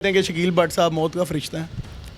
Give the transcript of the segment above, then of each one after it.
हैं कि शकील भट्ट साहब मौत का फरिश्ता है।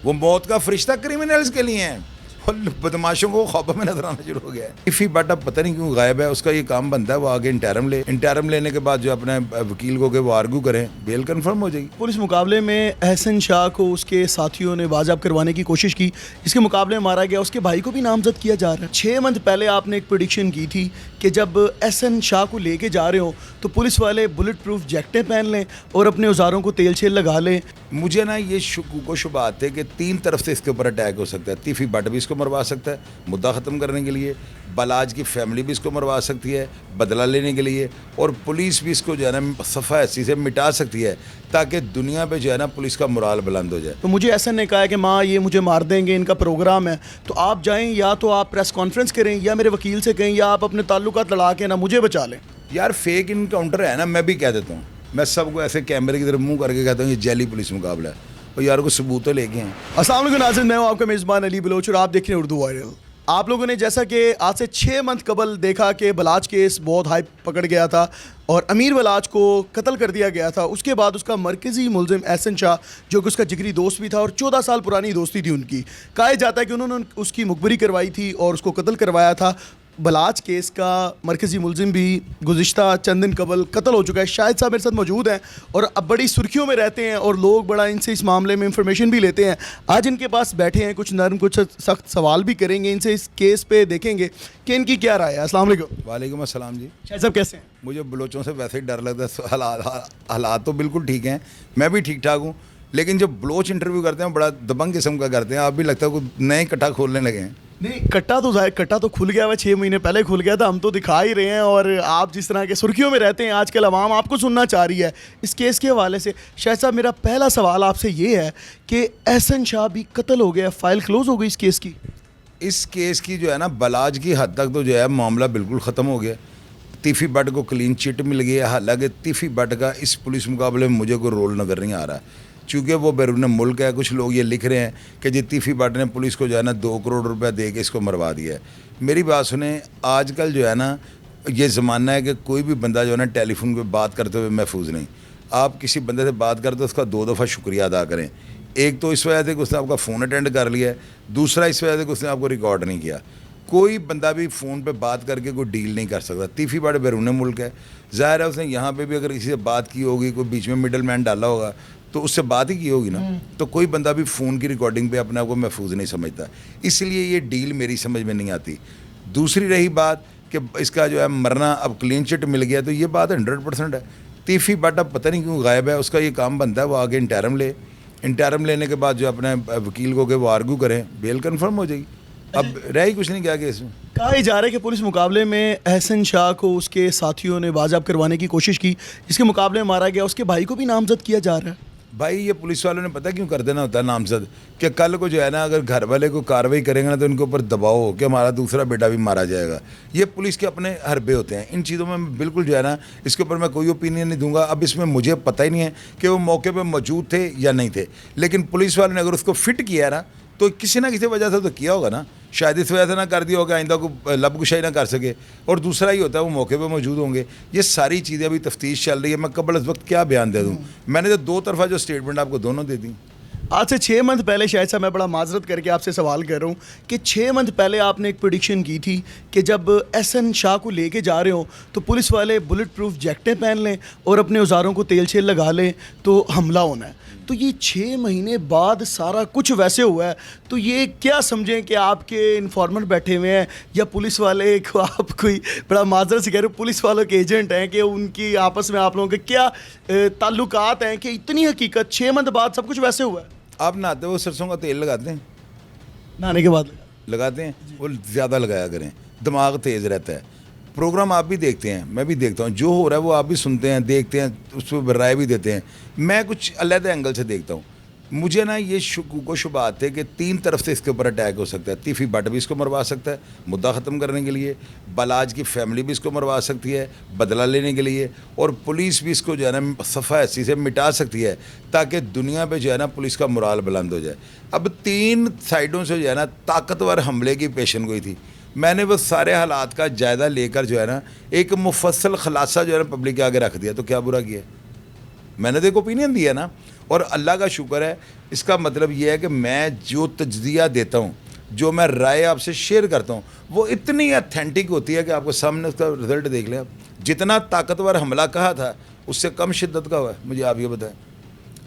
वो मौत का फरिश्ता क्रिमिनल्स के लिए हैं और बदमाशों को ख्वाबों में नजर आना शुरू हो गया है। इफ़ी बट अब पता नहीं क्यों गायब है। उसका ये काम बनता है वो आगे इंटरम लेने के बाद जो अपने वकील को के वो आर्गू करें, बेल कंफर्म हो जाएगी। पुलिस मुकाबले में एहसन शाह को उसके साथियों ने वाजब करवाने की कोशिश की, इसके मुकाबले में मारा गया। उसके भाई को भी नामजद किया जा रहा है। 6 मंथ पहले आपने एक प्रेडिक्शन की थी कि जब एहसन शाह को लेके जा रहे हो तो पुलिस वाले बुलेट प्रूफ जैकेटें पहन लें और अपने औजारों को तेल शेल लगा लें। मुझे ना ये शुकूक शुबात थे कि 3 तरफ से इसके ऊपर अटैक हो सकता है। तीफी बट भी इसको मरवा सकता है मुद्दा ख़त्म करने के लिए, बलाज की फैमिली भी इसको मरवा सकती है बदला लेने के लिए, और पुलिस भी इसको जो है ना सफ़ा ऐसी से मिटा सकती है ताकि दुनिया पे जो है ना पुलिस का मुराल बुलंद हो जाए। तो मुझे एहसन ने कहा है कि माँ ये मुझे मार देंगे, इनका प्रोग्राम है, तो आप जाएं या तो आप प्रेस कॉन्फ्रेंस करें या मेरे वकील से कहें या आप अपने ताल्लुकात लड़ा के ना मुझे बचा लें। यार फेक इनकाउंटर है ना, मैं भी कह देता हूँ, मैं सबको ऐसे कैमरे की तरफ मुंह करके कहता हूँ ये जैली पुलिस मुकाबला है और यार को सबूत तो लेके हैं। अस्सलाम वालेकुम नाज़रीन, मैं हूँ आपका मेज़बान अली बलोच और आप देख रहे हैं उर्दू वायरल। आप लोगों ने जैसा कि आज से 6 मंथ कबल देखा कि बलाज केस बहुत हाइप पकड़ गया था और अमीर बलाज को कत्ल कर दिया गया था। उसके बाद उसका मरकज़ी मुलजिम एहसन शाह जो कि उसका जिगरी दोस्त भी था और 14 साल पुरानी दोस्ती थी उनकी, कहा जाता है कि उन्होंने उसकी मुखबरी करवाई थी और उसको कत्ल करवाया था। बलाज केस का मरकज़ी मुलजिम भी गुज़िश्ता चंद दिन कबल कत्ल हो चुका है। शाहिद साहब मेरे साथ मौजूद हैं और अब बड़ी सुर्खियों में रहते हैं और लोग बड़ा इनसे इस मामले में इंफॉर्मेशन भी लेते हैं। आज इनके पास बैठे हैं, कुछ नरम कुछ सख्त सवाल भी करेंगे इनसे, इस केस पे देखेंगे कि इनकी क्या राय है। अस्सलाम वालेकुम। वालेकुम अस्सलाम जी। शाहिद साहब कैसे हैं? मुझे बलोचों से वैसे ही डर लगता है। हालात तो बिल्कुल ठीक हैं, मैं भी ठीक ठाक हूँ, लेकिन जब बलोच इंटरव्यू करते हैं बड़ा दबंग किस्म का करते हैं। आप भी लगता है कोई नए कट्टा खोलने लगे हैं। नहीं, कट्टा तो खुल गया हुआ, 6 महीने पहले खुल गया था, हम तो दिखा ही रहे हैं। और आप जिस तरह के सुर्खियों में रहते हैं आजकल अवाम आपको सुनना चाह रही है इस केस के हवाले से। शाहिद साहब मेरा पहला सवाल आपसे ये है कि एहसन शाह भी कत्ल हो गया, फाइल क्लोज हो गई इस केस की? इस केस की जो है ना बलाज की हद तक तो जो है मामला बिल्कुल ख़त्म हो गया। तीफ़ी बट को क्लीन चिट मिल गया। हालांकि तीफ़ी बट का इस पुलिस मुकाबले में मुझे कोई रोल नज़र नहीं आ रहा, चूँकि वो बैरून मुल्क है। कुछ लोग ये लिख रहे हैं कि जी तीफ़ी बट ने पुलिस को जो है ना 2 करोड़ रुपया दे के इसको मरवा दिया है। मेरी बात सुने, आजकल जो है ना ये ज़माना है कि कोई भी बंदा जो है ना टेलीफोन पे बात करते हुए महफूज नहीं। आप किसी बंदे से बात करते हो उसका 2 दफ़ा शुक्रिया अदा करें। एक तो इस वजह से कि उसने आपका फ़ोन अटेंड कर लिया है, दूसरा इस वजह से कि उसने आपको रिकॉर्ड नहीं किया। कोई बंदा भी फ़ोन पे बात करके कोई डील नहीं कर सकता। तीफ़ी बट बैरून मुल्क है, ज़ाहिर है उसने यहाँ पे भी अगर किसी से बात की होगी, कोई बीच में मिडल मैन डाला होगा तो उससे बात ही की होगी ना। तो कोई बंदा भी फ़ोन की रिकॉर्डिंग पे अपने आप को महफूज नहीं समझता, इसलिए ये डील मेरी समझ में नहीं आती। दूसरी रही बात कि इसका जो है मरना अब क्लीन चिट मिल गया, तो ये बात 100% है। तीफ़ी बट अब पता नहीं क्यों गायब है। उसका ये काम बनता है वो आगे इंटरम लेने के बाद जो अपने वकील को के वो आर्गू करें, बेल कंफर्म हो जाएगी। अब रह ही कुछ नहीं गया केस में। कहा जा रहा है कि पुलिस मुकाबले में एहसन शाह को उसके साथियों ने वाजब करवाने की कोशिश की, इसके मुकाबले में मारा गया। उसके भाई को भी नामजद किया जा रहा है। भाई ये पुलिस वालों ने पता क्यों कर देना होता है नामजद, कि कल को जो है ना अगर घर वाले को कार्रवाई करेंगे ना तो इनके ऊपर दबाव हो कि हमारा दूसरा बेटा भी मारा जाएगा। ये पुलिस के अपने हरबे होते हैं। इन चीज़ों में बिल्कुल जो है ना इसके ऊपर मैं कोई ओपिनियन नहीं दूंगा। अब इसमें मुझे पता ही नहीं है कि वो मौके पर मौजूद थे या नहीं थे, लेकिन पुलिस वालों ने अगर उसको फिट किया ना तो किसी ना किसी वजह से तो किया होगा ना। शायद इस वजह से ना कर दिया होगा आइंदा को लबकुशाई ना कर सके, और दूसरा ही होता है वो मौके पे मौजूद होंगे। ये सारी चीज़ें अभी तफ्तीश चल रही है। मैं कबल इस वक्त क्या बयान दे दूँ? मैंने तो 2 तरफा जो स्टेटमेंट आपको दोनों दे दी। आज से 6 मंथ पहले, शायद साहब मैं बड़ा माजरत करके आपसे सवाल कर रहा हूँ कि 6 मंथ पहले आपने एक प्रेडिक्शन की थी कि जब एहसन शाह को लेके जा रहे हो तो पुलिस वाले बुलेट प्रूफ जैकेटें पहन लें और अपने औजारों को तेल शेल लगा लें तो हमला होना है। तो ये 6 महीने बाद सारा कुछ वैसे हुआ है, तो ये क्या समझें कि आपके इन्फॉर्मर बैठे हुए हैं या पुलिस वाले को आप कोई बड़ा माजरत से कह रहे हो पुलिस वालों के एजेंट हैं कि उनकी आपस में आप लोगों के क्या ताल्लुकात हैं कि इतनी हकीकत 6 मंथ बाद सब कुछ वैसे हुआ है? आप नहाते हो सरसों का तेल लगाते हैं? नहाने के बाद लगाते हैं, वो ज़्यादा लगाया करें, दिमाग तेज़ रहता है। प्रोग्राम आप भी देखते हैं, मैं भी देखता हूँ, जो हो रहा है वो आप भी सुनते हैं, देखते हैं, उस पर राय भी देते हैं। मैं कुछ अलग एंगल से देखता हूँ। मुझे ना ये शुकूक शुबात थे कि 3 तरफ से इसके ऊपर अटैक हो सकता है। तीफ़ी बट भी इसको मरवा सकता है मुद्दा ख़त्म करने के लिए, बलाज की फैमिली भी इसको मरवा सकती है बदला लेने के लिए, और पुलिस भी इसको जो है ना सफ़ा ऐसी से मिटा सकती है ताकि दुनिया पे जो है ना पुलिस का मुराल बुलंद हो जाए। अब 3 साइडों से जो है ना ताकतवर हमले की पेशन गोई थी। मैंने वो सारे हालात का जायज़ा लेकर जो है ना एक मुफस्सल खुलासा जो है ना पब्लिक के आगे रख दिया, तो क्या बुरा किया? मैंने तो एक ओपिनियन दिया ना, और अल्लाह का शुक्र है। इसका मतलब ये है कि मैं जो तज्जिया देता हूँ, जो मैं राय आपसे शेयर करता हूँ, वो इतनी अथेंटिक होती है कि आपको सामने उसका रिजल्ट देख लें आप। जितना ताकतवर हमला कहा था उससे कम शिद्दत का हुआ है। मुझे आप ये बताएं,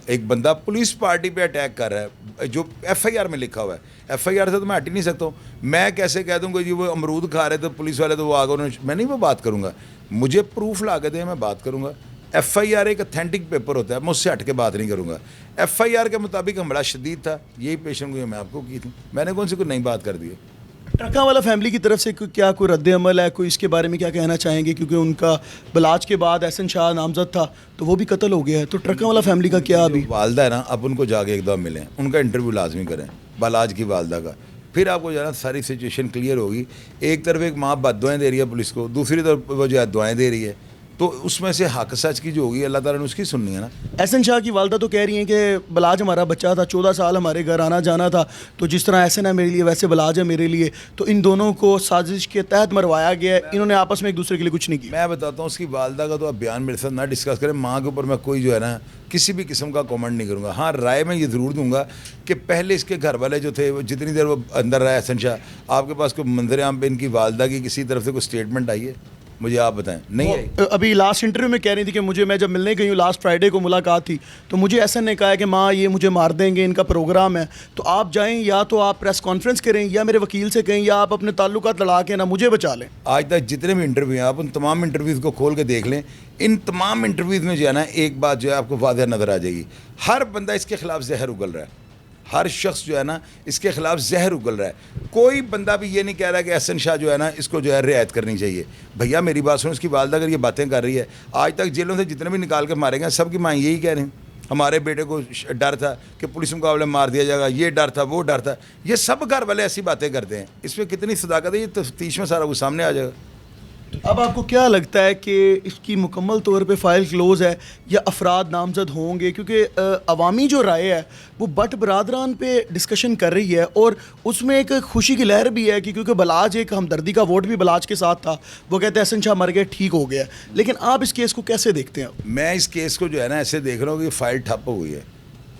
एक बंदा पुलिस पार्टी पे अटैक कर रहा है, जो एफआईआर में लिखा हुआ है, एफआईआर से तो मैं हट ही नहीं सकता हूँ। मैं कैसे कह दूँगा जी वो अमरूद खा रहे थे पुलिस वाले तो वो आगे उन्होंने, मैं नहीं वो बात करूँगा। मुझे प्रूफ ला के दें, मैं बात करूँगा। एफआईआर एक अथेंटिक पेपर होता है, मैं उससे हट के बात नहीं करूँगा। एफआईआर के मुताबिक हमला शदीद था, यही पेशन गोई मैं आपको की थी, मैंने कौन सी कोई नई बात कर दी है। ट्रका वाला फैमिली की तरफ से क्या कोई रद्द अमल है, कोई इसके बारे में क्या कहना चाहेंगे? क्योंकि उनका बलाज के बाद एहसन शाह नामजद था तो वो भी कत्ल हो गया है, तो ट्रका वाला फैमिली का क्या अभी? वालदा है ना, अब उनको जाके एक दफ़ा मिलें, उनका इंटरव्यू लाजमी करें, बलाज की वालदा का, फिर आपको जो है ना सारी सिचुएशन क्लियर होगी। एक तरफ एक माँ बद्दुआएं दे रही है पुलिस को, दूसरी तरफ वो जो है दुआएं दे रही है, तो उसमें से हक सच की जो होगी अल्लाह ताला ने उसकी सुननी है ना। एहसन शाह की वालदा तो कह रही हैं कि बलाज हमारा बच्चा था, 14 साल हमारे घर आना जाना था, तो जिस तरह एहसन है मेरे लिए वैसे बलाज है मेरे लिए, तो इन दोनों को साजिश के तहत मरवाया गया है, इन्होंने आपस में एक दूसरे के लिए कुछ नहीं किया। मैं बताता हूँ उसकी वालदा का तो आप बयान मेरे साथ ना डिस्कस करें, माँ के ऊपर मैं कोई जो है ना किसी भी किस्म का कमेंट नहीं करूँगा। हाँ, राय मैं ये ज़रूर दूंगा कि पहले इसके घर वाले जो थे, वो जितनी देर वो अंदर रहा एहसन शाह, आपके पास कोई मंजर आम पे इनकी वालदा की किसी तरफ से कोई स्टेटमेंट आई है? मुझे आप बताएं, नहीं आई। अभी लास्ट इंटरव्यू में कह रही थी कि मुझे, मैं जब मिलने गई हूँ लास्ट फ्राइडे को मुलाकात थी, तो मुझे एहसन ने कहा है कि माँ ये मुझे मार देंगे, इनका प्रोग्राम है, तो आप जाएं, या तो आप प्रेस कॉन्फ्रेंस करें या मेरे वकील से कहें, या आप अपने ताल्लुकात लड़ा के ना मुझे बचा लें। आज तक जितने भी इंटरव्यू हैं आप उन तमाम इंटरव्यूज़ को खोल के देख लें, इन तमाम इंटरव्यूज़ में जो है ना एक बात जो है आपको वाज़ह नज़र आ जाएगी, हर बंदा इसके ख़िलाफ़ जहर उगल रहा है, हर शख्स जो है ना इसके ख़िलाफ़ जहर उगल रहा है। कोई बंदा भी ये नहीं कह रहा कि एहसन शाह जो है ना इसको जो है रियायत करनी चाहिए। भैया मेरी बात सुनो, उसकी वालदा अगर ये बातें कर रही है, आज तक जेलों से जितने भी निकाल के मारे गए सब की माँ यही कह रही हैं, हमारे बेटे को डर था कि पुलिस मुकाबले मार दिया जाएगा, ये डर था, वो डर था। ये सब घर वाले ऐसी बातें करते हैं, इसमें कितनी सदाकत है ये तफ्तीश में सारा कुछ सामने आ जाएगा। अब आपको क्या लगता है कि इसकी मुकम्मल तौर पे फ़ाइल क्लोज़ है या अफराद नामजद होंगे? क्योंकि अवामी जो राय है वो बट बरादरान पे डिस्कशन कर रही है, और उसमें एक खुशी की लहर भी है कि क्योंकि बलाज, एक हमदर्दी का वोट भी बलाज के साथ था, वो कहते हैं एहसन शाह मर गए, ठीक हो गया। लेकिन आप इस केस को कैसे देखते हैं? मैं इस केस को जो है ना ऐसे देख रहा हूँ कि फ़ाइल ठप हो गई है,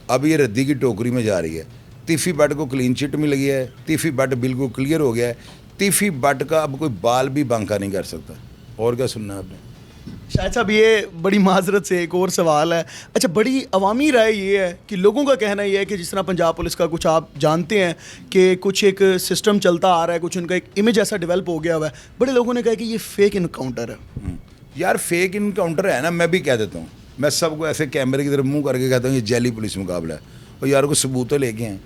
अब ये रद्दी की टोकरी में जा रही है। तीफी बट को क्लीन चिट मिल गया है, तीफी बट बिल्कुल क्लियर हो गया है, तीफी बट का अब कोई बाल भी बांका नहीं कर सकता। और क्या सुनना है आपने? शायद साहब ये बड़ी माजरत से एक और सवाल है, अच्छा बड़ी अवामी राय ये है कि लोगों का कहना ये है कि जिस तरह पंजाब पुलिस का कुछ आप जानते हैं कि कुछ एक सिस्टम चलता आ रहा है, कुछ उनका एक इमेज ऐसा डेवलप हो गया हुआ है, बड़े लोगों ने कहा कि ये फेक इनकाउंटर है। यार फेक इनकाउंटर है ना, मैं भी कह देता हूँ, मैं सबको ऐसे कैमरे की तरफ मुंह करके कहता हूँ ये जैली पुलिस मुकाबला है, और यार को सबूत तो लेके हैं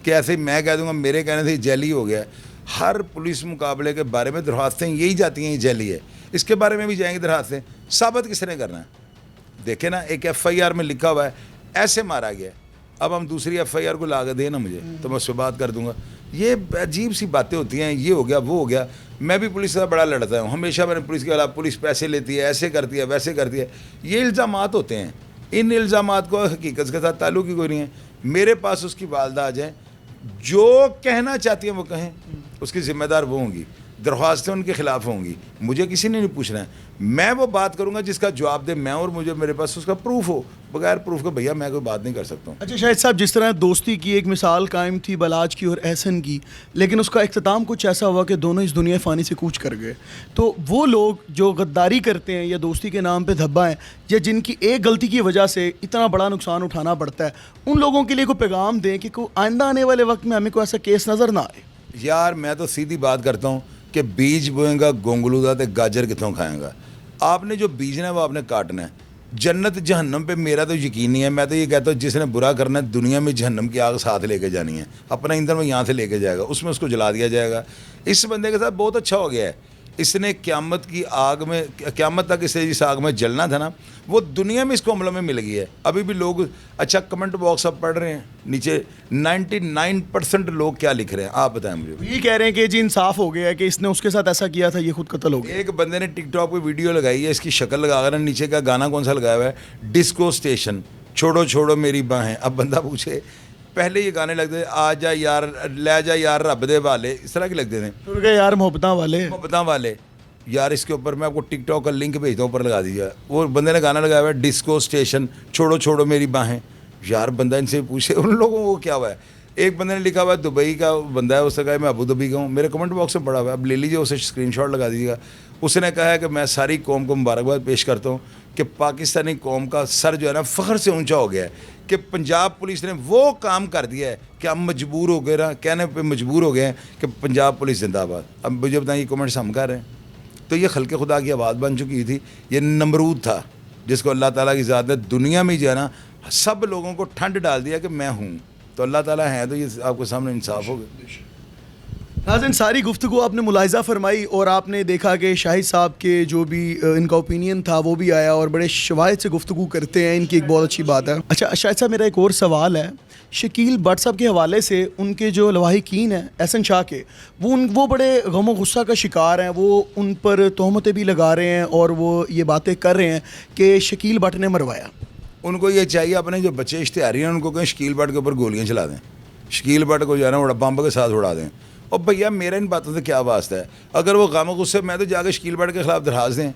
कि ऐसे मैं कह दूँगा मेरे कहने से जैली हो गया। हर पुलिस मुकाबले के बारे में दरख्वास्तें यही जाती हैं ये जैली है, इसके बारे में भी जाएंगी दरख्वास्तें, साबित किसने करना है? देखे ना, एक एफआईआर में लिखा हुआ है ऐसे मारा गया, अब हम दूसरी एफआईआर को ला के दें ना मुझे, तो मैं उस पर बात कर दूंगा। ये अजीब सी बातें होती हैं, ये हो गया वो हो गया। मैं भी पुलिस से बड़ा लड़ता हूँ, हमेशा मैंने पुलिस के खिलाफ, पुलिस पैसे लेती है, ऐसे करती है, वैसे करती है, ये इल्ज़ामात होते हैं। इन इल्ज़ामात को हकीकत के साथ ताल्लुक ही कोई नहीं है। मेरे पास उसकी वालदा आ जाए, जो कहना चाहती हैं वो कहें, उसकी ज़िम्मेदार वो होंगी, दरख्वास्तें उनके खिलाफ होंगी, मुझे किसी ने नहीं पूछना है। मैं वो बात करूंगा जिसका जवाब दे मैं, और मुझे मेरे पास उसका प्रूफ हो। बगैर प्रूफ के भैया मैं कोई बात नहीं कर सकता हूँ। अच्छा शाहिद साहब, जिस तरह दोस्ती की एक मिसाल कायम थी बलाज की और एहसन की, लेकिन उसका इख्तिताम कुछ ऐसा हुआ कि दोनों इस दुनिया फ़ानी से कूच कर गए, तो वो लोग जो गद्दारी करते हैं या दोस्ती के नाम पे धब्बा हैं, या जिनकी एक गलती की वजह से इतना बड़ा नुकसान उठाना पड़ता है, उन लोगों के लिए कोई पैगाम दें कि कोई आइंदा आने वाले वक्त में हमें कोई ऐसा केस नज़र ना आए। यार मैं तो सीधी बात करता हूँ कि बीज बोएगा गोंगलू का तो गाजर कितों खाएगा। आपने जो बीजना है वो आपने काटना है। जन्नत जहन्नम पे मेरा तो यकीन नहीं है। मैं तो ये कहता हूँ जिसने बुरा करना है दुनिया में जहन्नम की आग साथ लेके जानी है, अपना ईंधन वो यहाँ से लेके जाएगा, उसमें उसको जला दिया जाएगा। इस बंदे के साथ बहुत अच्छा हो गया है, इसने क़यामत की आग में, क़यामत तक इसे जिस आग में जलना था ना, वो दुनिया में इसको अमलों में मिल गई है। अभी भी लोग, अच्छा कमेंट बॉक्स आप पढ़ रहे हैं नीचे, 99% लोग क्या लिख रहे हैं आप बताएं मुझे? ये कह रहे हैं कि जी इंसाफ हो गया है कि इसने उसके साथ ऐसा किया था, ये खुद कत्ल हो गया। एक बंदे ने टिकटॉक पे वीडियो लगाई है, इसकी शक्ल लगा कर, नीचे का गाना कौन सा लगाया हुआ है, डिस्को स्टेशन, छोड़ो छोड़ो मेरी बाहें। अब बंदा पूछे, पहले ये गाने लगते थे, आ जा यार, ले जा यार रब दे वाले, इस तरह के लगते थे, यार मोहब्बतां वाले, मोहब्बतां वाले। यार इसके ऊपर मैं आपको टिकटॉक का लिंक भेजता हूँ, ऊपर लगा दीजिए। वो बंदे ने गाना लगाया हुआ है डिस्को स्टेशन, छोड़ो छोड़ो मेरी बाहें। यार बंदा इनसे पूछे उन लोगों को क्या हुआ है। एक बंदे ने लिखा हुआ है दुबई का बंदा है, उसने कहा है मैं अबू धाबी का हूँ। मेरे कमेंट बॉक्स में पड़ा हुआ है, अब ले लीजिए, उसे स्क्रीनशॉट लगा दीजिएगा। उसने कहा है कि मैं सारी कौम को मुबारकबाद पेश करता हूँ कि पाकिस्तानी कौम का सर जो है ना फ़ख्र से ऊंचा हो गया है कि पंजाब पुलिस ने वो काम कर दिया है कि हम मजबूर हो गए ना, कहने पे मजबूर हो गए हैं कि पंजाब पुलिस जिंदाबाद। अब मुझे बताएं ये कमेंट्स हम कर रहे हैं, तो ये खल्के खुदा की आवाज़ बन चुकी थी। ये नमरूद था जिसको अल्लाह ताला की ज़ात ने दुनिया में जो है ना सब लोगों को ठंड डाल दिया कि मैं हूँ, तो अल्लाह ताला है, तो ये आपको सामने इंसाफ हो गया। नाज़रीन, सारी गुफ्तगू आपने मुलाहिज़ा फरमाई और आपने देखा कि शाहिद साहब के जो भी इनका ओपिनियन था वो भी आया और बड़े शवाहिद से गुफ्तगू करते हैं, इनकी एक बहुत अच्छी बात है। अच्छा शाहिद साहब, मेरा एक और सवाल है, शकील भट्ट साहब के हवाले से उनके जो लवाहिकीन हैं एहसन शाह के, वो बड़े गम गुस्सा का शिकार हैं, वो उन पर तोहमतें भी लगा रहे हैं और वो ये बातें कर रहे हैं कि शकील भट्ट ने मरवाया। उनको ये चाहिए अपने जो बच्चे इश्तिहारी हैं उनको कहें शकील भट्ट के ऊपर गोलियाँ चला दें, शकील भट्ट को जो है ना बम्ब के साथ उड़ा दें। और भैया मेरा इन बातों से क्या वास्ता है, अगर वो गम गुस्से मैं तो जाकर शकील भट्ट के ख़िलाफ़ दरखास्त दें,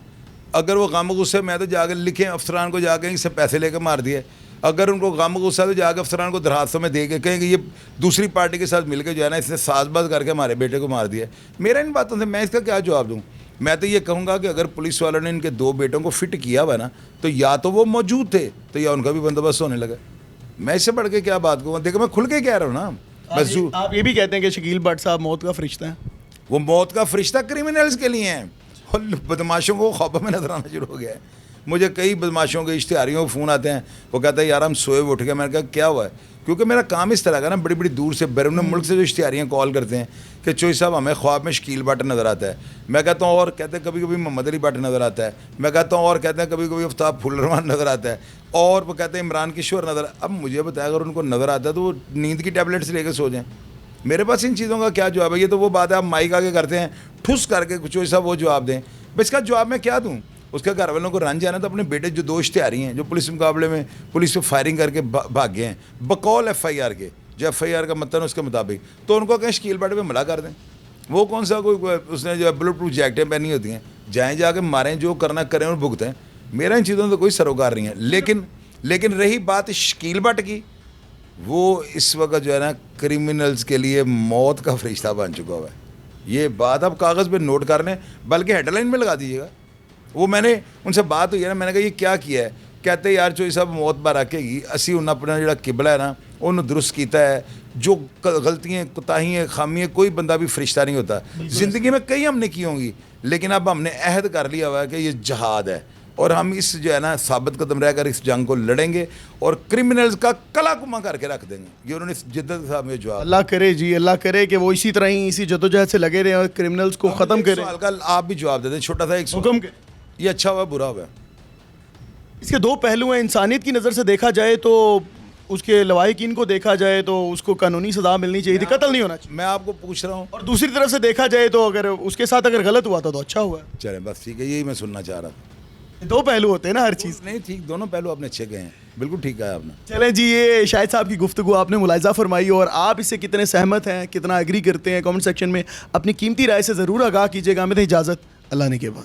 अगर वो गम गुस्से मैं तो जाकर लिखें अफसरान को जाकर इससे पैसे लेकर मार दिए, अगर उनको गम गुस्सा तो जाकर अफसरान को दरखास्तों में दे के कहें कि ये दूसरी पार्टी के साथ मिलकर जो है ना इसने साजबाज करके हमारे बेटे को मार दिया। मेरा इन बातों से मैं इसका क्या जवाब दूँ। मैं तो ये कहूँगा कि अगर पुलिस वालों ने इनके 2 बेटों को फिट किया हुआ ना, तो या तो वो मौजूद थे तो या उनका भी बंदोबस्त होने लगा। मैं इससे बढ़ के क्या बात कहूँ, देखो मैं खुल के कह रहा हूँ ना। बस आप ये भी कहते हैं कि शकील भट्ट साहब मौत का फरिश्ता है? वो मौत का फरिश्ता क्रिमिनल्स के लिए हैं और बदमाशों को ख्वाबों में नजर आना शुरू हो गया है। मुझे कई बदमाशों के इश्तिहारियों को फ़ोन आते हैं, वो कहते हैं यार हम सोए उठ गए। मैंने कहा क्या हुआ है, क्योंकि मेरा काम इस तरह का ना, बड़ी बड़ी दूर से बैरून मुल्क से जो इश्तिहारियाँ कॉल करते हैं कि चोई साहब हमें ख्वाब में शकील भट्ट नज़र आता है। मैं कहता हूँ और कहते हैं कभी कभी मोहम्मद अली भट्ट नज़र आता है। मैं कहता हूँ और कहते हैं कभी कभी आफ्ताब फुलरमान नज़र आता है, और वो कहते हैं इमरान किशोर नज़र। अब मुझे बताया अगर उनको नज़र आता है तो वो नींद की टैबलेट्स लेकर सो जाएँ। मेरे पास इन चीज़ों का क्या जवाब है। ये तो वो बात है आप माइक आगे करते हैं ठुस करके कुछ ऐसा वो जवाब दें, बस इसका जवाब मैं क्या दूँ। उसके घर वालों को रंज जाना तो अपने बेटे जो 2 इश्तिहारी हैं जो पुलिस मुकाबले में पुलिस पे फायरिंग करके भाग गए हैं बकौल FIR के, जो FIR का मतलब उसके मुताबिक, तो उनको कहें शकील भट्ट पे हमला कर दें। वो कौन सा कोई उसने जो बुलेट प्रूफ जैकेटें पहनी होती हैं, जाएँ जाके मारें, जो करना करें और भुगतें। मेरा इन चीज़ों से कोई सरोकार नहीं है। लेकिन रही बात शकील भट्ट की, वो इस वक्त जो है ना क्रिमिनल्स के लिए मौत का फरिश्ता बन चुका हुआ है। ये बात आप कागज़ पे नोट कर लें, बल्कि हेडलाइन में लगा दीजिएगा। वो मैंने उनसे बात हुई है ना, मैंने कहा ये क्या किया है, कहते यार चोई साहब मौत बार रखेगी, असी उन्हें अपना जो किबला है ना उन्होंने दुरुस्त किया है। जो गलतियाँ कोताहियाँ खामियाँ, कोई बंदा भी फरिश्ता नहीं होता। ज़िंदगी में कई हमने की होंगी, लेकिन अब हमने अहद कर लिया हुआ है कि ये जहाद है और हम इस जो है ना साबित कदम रहकर इस जंग को लड़ेंगे और क्रिमिनल्स का कला कुमा करके रख देंगे। ये उन्होंने जिद्दत के साथ में जवाब। अल्लाह करे जी, अल्लाह करे कि वो इसी तरह ही इसी जद्दोजहद से लगे रहे और क्रिमिनल्स को ख़त्म करें। सवाल का आप भी जवाब दे दें, छोटा सा एक हुक्म के। ये अच्छा हुआ बुरा हुआ? इसके 2 पहलू हैं। इंसानियत की नज़र से देखा जाए तो उसके लवाहिकीन को देखा जाए तो उसको कानूनी सज़ा मिलनी चाहिए थी, कत्ल नहीं होना चाहिए। मैं आपको पूछ रहा हूँ, और दूसरी तरफ से देखा जाए तो अगर उसके साथ अगर गलत हुआ था तो अच्छा हुआ। चले बस ठीक है, यही मैं सुनना चाह रहा था। 2 पहलू होते हैं ना हर चीज़। नहीं ठीक, दोनों पहलू आपने अच्छे गए हैं, बिल्कुल ठीक है आपने। चलें जी, ये शाहिद साहब की गुफ्तगू आपने मुलाहिज़ा फरमाई और आप इससे कितने सहमत हैं, कितना एग्री करते हैं, कमेंट सेक्शन में अपनी कीमती राय से ज़रूर आगाह कीजिएगा। हमें इजाज़त, अल्लाह ने के बाद।